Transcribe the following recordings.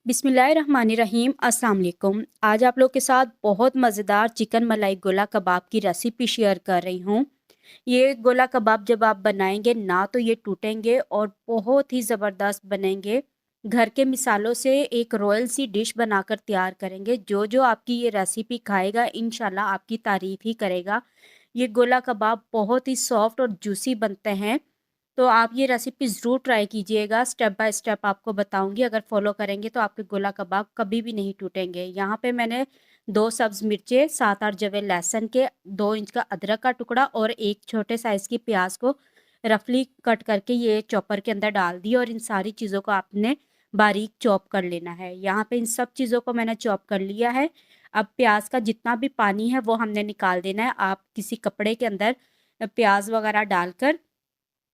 बिस्मिल्लाहिर्रहमानिर्रहीम अस्सलाम वालेकुम। आज आप लोग के साथ बहुत मज़ेदार चिकन मलाई गोला कबाब की रेसिपी शेयर कर रही हूँ। ये गोला कबाब जब आप बनाएंगे ना तो ये टूटेंगे और बहुत ही ज़बरदस्त बनेंगे। घर के मिसालों से एक रॉयल सी डिश बनाकर तैयार करेंगे। जो जो आपकी ये रेसिपी खाएगा इंशाल्लाह आपकी तारीफ़ ही करेगा। ये गोला कबाब बहुत ही सॉफ्ट और जूसी बनते हैं। तो आप ये रेसिपी ज़रूर ट्राई कीजिएगा। स्टेप बाय स्टेप आपको बताऊँगी, अगर फ़ॉलो करेंगे तो आपके गोला कबाब कभी भी नहीं टूटेंगे। यहाँ पे मैंने 2 सब्ज़ मिर्चें, 7-8 जवे लहसुन के, 2 इंच का अदरक का टुकड़ा और 1 छोटे साइज़ की प्याज़ को रफली कट करके ये चॉपर के अंदर डाल दी और इन सारी चीज़ों को आपने बारीक चॉप कर लेना है। यहाँ पे इन सब चीज़ों को मैंने चॉप कर लिया है। अब प्याज़ का जितना भी पानी है वो हमने निकाल देना है। आप किसी कपड़े के अंदर प्याज़ वगैरह डालकर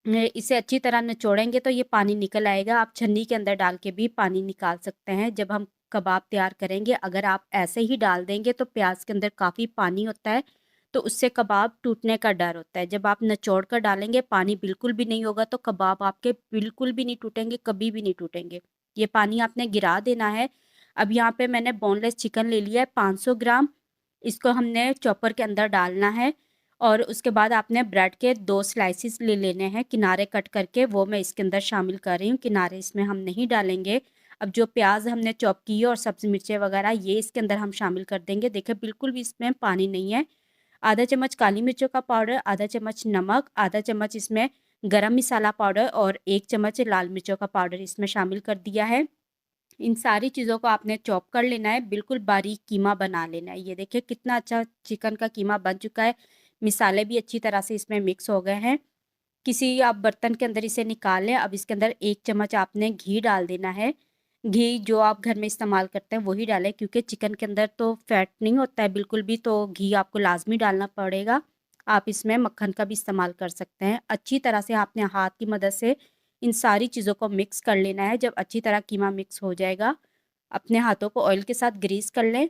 इसे अच्छी तरह निचोड़ेंगे तो ये पानी निकल आएगा। आप छन्नी के अंदर डाल के भी पानी निकाल सकते हैं। जब हम कबाब तैयार करेंगे अगर आप ऐसे ही डाल देंगे तो प्याज़ के अंदर काफ़ी पानी होता है, तो उससे कबाब टूटने का डर होता है। जब आप निचोड़ कर डालेंगे पानी बिल्कुल भी नहीं होगा तो कबाब आपके बिल्कुल भी नहीं टूटेंगे, कभी भी नहीं टूटेंगे। ये पानी आपने गिरा देना है। अब यहाँ पे मैंने बोनलेस चिकन ले लिया है 500 ग्राम, इसको हमने चॉपर के अंदर डालना है और उसके बाद आपने ब्रेड के 2 स्लाइसेस ले लेने हैं किनारे कट करके, वो मैं इसके अंदर शामिल कर रही हूँ। किनारे इसमें हम नहीं डालेंगे। अब जो प्याज़ हमने चॉप की है और सब्ज़ी मिर्चें वगैरह ये इसके अंदर हम शामिल कर देंगे। देखिए बिल्कुल भी इसमें पानी नहीं है। आधा चम्मच काली मिर्चों का पाउडर, आधा चम्मच नमक, आधा चम्मच इसमें गरम मसाला पाउडर और 1 चम्मच लाल मिर्चों का पाउडर इसमें शामिल कर दिया है। इन सारी चीज़ों को आपने चॉप कर लेना है, बिल्कुल बारीक कीमा बना लेना है। ये देखिए कितना अच्छा चिकन का कीमा बन चुका है। मिसाले भी अच्छी तरह से इसमें मिक्स हो गए हैं। किसी आप बर्तन के अंदर इसे निकाल लें। अब इसके अंदर 1 चम्मच आपने घी डाल देना है। घी जो आप घर में इस्तेमाल करते हैं वही डालें, क्योंकि चिकन के अंदर तो फैट नहीं होता है बिल्कुल भी, तो घी आपको लाज़मी डालना पड़ेगा। आप इसमें मक्खन का भी इस्तेमाल कर सकते हैं। अच्छी तरह से आपने हाथ की मदद से इन सारी चीज़ों को मिक्स कर लेना है। जब अच्छी तरह कीमा मिक्स हो जाएगा, अपने हाथों को ऑयल के साथ ग्रीस कर लें।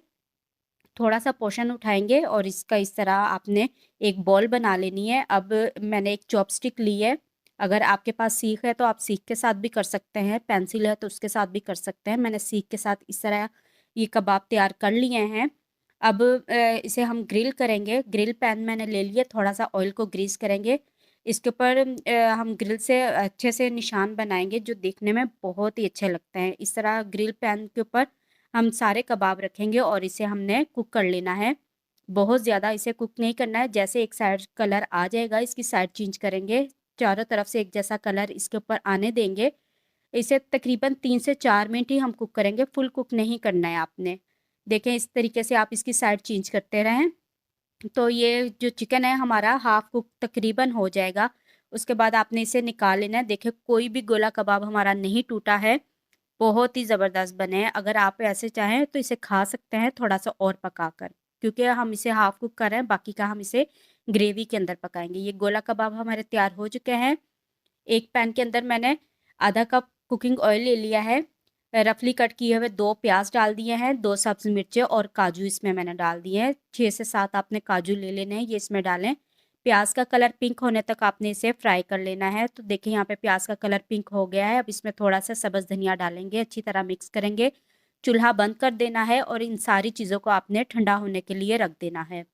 थोड़ा-सा पोर्शन उठाएँगे और इसका इस तरह आपने एक बॉल बना लेनी है। अब मैंने एक चॉपस्टिक ली है। अगर आपके पास सीख है तो आप सीख के साथ भी कर सकते हैं, पेंसिल है तो उसके साथ भी कर सकते हैं। मैंने सीख के साथ इस तरह ये कबाब तैयार कर लिए हैं। अब इसे हम ग्रिल करेंगे। ग्रिल पैन मैंने ले लिया, थोड़ा-सा ऑयल को ग्रीस करेंगे। इसके ऊपर हम ग्रिल से अच्छे से निशान बनाएँगे जो देखने में बहुत ही अच्छे लगते हैं। इस तरह ग्रिल पैन के ऊपर हम सारे कबाब रखेंगे और इसे हमने कुक कर लेना है। बहुत ज़्यादा इसे कुक नहीं करना है। जैसे एक साइड कलर आ जाएगा इसकी साइड चेंज करेंगे। चारों तरफ से एक जैसा कलर इसके ऊपर आने देंगे। इसे तकरीबन 3 से 4 मिनट ही हम कुक करेंगे, फुल कुक नहीं करना है आपने। देखें इस तरीके से आप इसकी साइड चेंज करते रहें। तो ये जो चिकन है हमारा हाफ कुक तकरीबन हो जाएगा। उसके बाद आपने इसे निकाल लेना है। देखिए कोई भी गोला कबाब हमारा नहीं टूटा है। बहुत ही ज़बरदस्त बने हैं। अगर आप ऐसे चाहें तो इसे खा सकते हैं थोड़ा-सा और पकाकर, क्योंकि हम इसे हाफ़ कुक कर रहे हैं, बाकी का हम इसे ग्रेवी के अंदर पकाएँगे। ये गोला कबाब हमारे तैयार हो चुके हैं। एक पैन के अंदर मैंने आधा कप कुकिंग ऑयल ले लिया है। रफली कट किए हुए 2 प्याज़ डाल दिए हैं, 2 सब्ज़ मिर्चें और काजू इसमें मैंने डाल दिए हैं। 6 से 7 आपने काजू ले लेने हैं, ये इसमें डालें। प्याज़ का कलर पिंक होने तक आपने इसे फ्राई कर लेना है। तो देखिए यहाँ पे प्याज़ का कलर पिंक हो गया है। अब इसमें थोड़ा-सा सब्ज़ धनिया डालेंगे, अच्छी तरह मिक्स करेंगे। चूल्हा बंद कर देना है और इन सारी चीज़ों को आपने ठंडा होने के लिए रख देना है।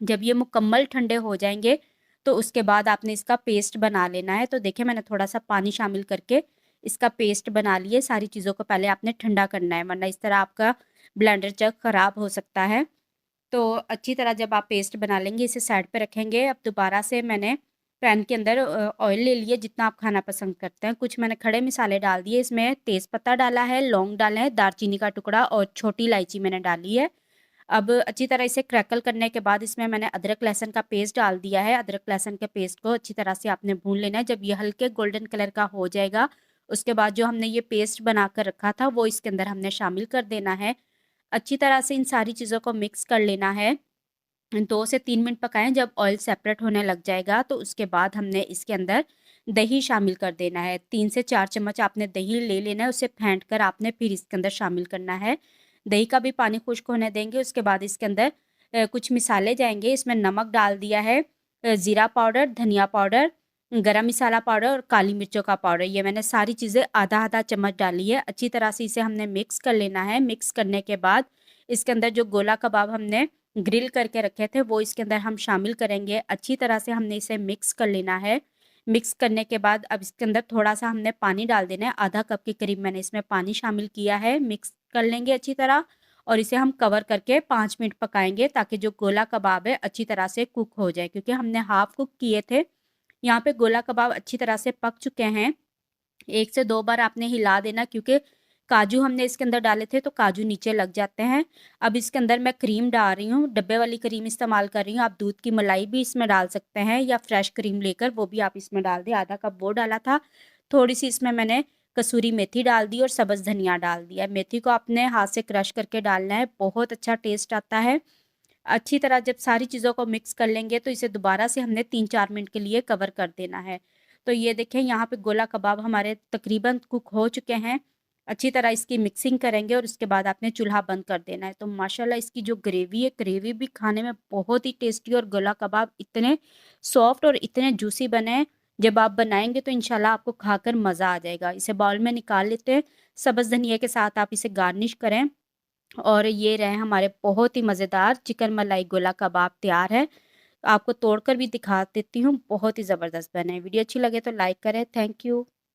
जब ये मुकम्मल ठंडे हो जाएँगे, तो उसके बाद आपने इसका पेस्ट बना लेना है। तो देखिए मैंने थोड़ा-सा पानी शामिल करके इसका पेस्ट बना लिए। सारी चीज़ों को पहले आपने ठंडा करना है, वरना इस तरह आपका ब्लेंडर जग ख़राब हो सकता है। तो अच्छी तरह जब आप पेस्ट बना लेंगे इसे साइड पे रखेंगे। अब दोबारा से मैंने पैन के अंदर ऑयल ले लिया जितना आप खाना पसंद करते हैं। कुछ मैंने खड़े मसाले डाल दिए, इसमें तेज़पत्ता डाला है, लौंग डाले हैं, दालचीनी का टुकड़ा और छोटी इलायची मैंने डाली है। अब अच्छी तरह इसे क्रैकल करने के बाद इसमें मैंने अदरक लहसुन का पेस्ट डाल दिया है। अदरक लहसुन के पेस्ट को अच्छी तरह से आपने भून लेना है। जब ये हल्के गोल्डन कलर का हो जाएगा, उसके बाद जो हमने ये पेस्ट बना कर रखा था वो इसके अंदर हमने शामिल कर देना है। अच्छी तरह से इन सारी चीज़ों को मिक्स कर लेना है। 2 से 3 मिनट पकाएँ। जब ऑयल सेपरेट होने लग जाएगा तो उसके बाद हमने इसके अंदर दही शामिल कर देना है। 3 से 4 चम्मच आपने दही ले लेना है, उसे फेंट कर आपने फिर इसके अंदर शामिल करना है। दही का भी पानी खुश्क होने देंगे। उसके बाद इसके अंदर कुछ मिसाले जाएँगे। इसमें नमक डाल दिया है, ज़ीरा पाउडर, धनिया पाउडर, गरम मसाला पाउडर और काली मिर्चों का पाउडर, ये मैंने सारी चीज़ें आधा-आधा चम्मच डाली है। अच्छी तरह से इसे हमने मिक्स कर लेना है। मिक्स करने के बाद इसके अंदर जो गोला कबाब हमने ग्रिल करके रखे थे, वो इसके अंदर हम शामिल करेंगे। अच्छी तरह से हमने इसे मिक्स कर लेना है। मिक्स करने के बाद अब इसके अंदर थोड़ा-सा हमने पानी डाल देना है। आधा कप के करीब मैंने इसमें पानी शामिल किया है। मिक्स कर लेंगे अच्छी तरह और इसे हम कवर करके 5 मिनट पकाएँगे, ताकि जो गोला कबाब है अच्छी तरह से कुक हो जाए, क्योंकि हमने हाफ कुक किए थे। यहाँ पे गोला कबाब अच्छी तरह से पक चुके हैं। 1 से 2 बार आपने हिला देना, क्योंकि काजू हमने इसके अंदर डाले थे तो काजू नीचे लग जाते हैं। अब इसके अंदर मैं क्रीम डाल रही हूँ, डब्बे वाली क्रीम इस्तेमाल कर रही हूँ। आप दूध की मलाई भी इसमें डाल सकते हैं या फ्रेश क्रीम लेकर वो भी आप इसमें डाल दें। आधा कप वो डाला था। थोड़ी-सी इसमें मैंने कसूरी मेथी डाल दी और सब्ज़ धनिया डाल दिया। मेथी को आपने हाथ से क्रश करके डालना है, बहुत अच्छा टेस्ट आता है। अच्छी तरह जब सारी चीज़ों को मिक्स कर लेंगे तो इसे दोबारा से हमने 3-4 मिनट के लिए कवर कर देना है। तो ये देखें, यहाँ पे गोला कबाब हमारे तकरीबन कुक हो चुके हैं। अच्छी तरह इसकी मिक्सिंग करेंगे और उसके बाद आपने चूल्हा बंद कर देना है। तो माशाल्लाह इसकी जो ग्रेवी है, ग्रेवी भी खाने में बहुत ही टेस्टी और गोला कबाब इतने सॉफ्ट और इतने जूसी बने हैं, जब आप बनाएँगे तो इंशाल्लाह आपको खाकर मज़ा आ जाएगा। इसे बाउल में निकाल लेते हैं। सब्ज़ धनिया के साथ आप इसे गार्निश करें। और ये रहे हमारे बहुत ही मज़ेदार चिकन मलाई गोला कबाब तैयार है। आपको तोड़कर भी दिखा देती हूँ, बहुत ही ज़बरदस्त बने हैं। वीडियो अच्छी लगे तो लाइक करें। Thank you.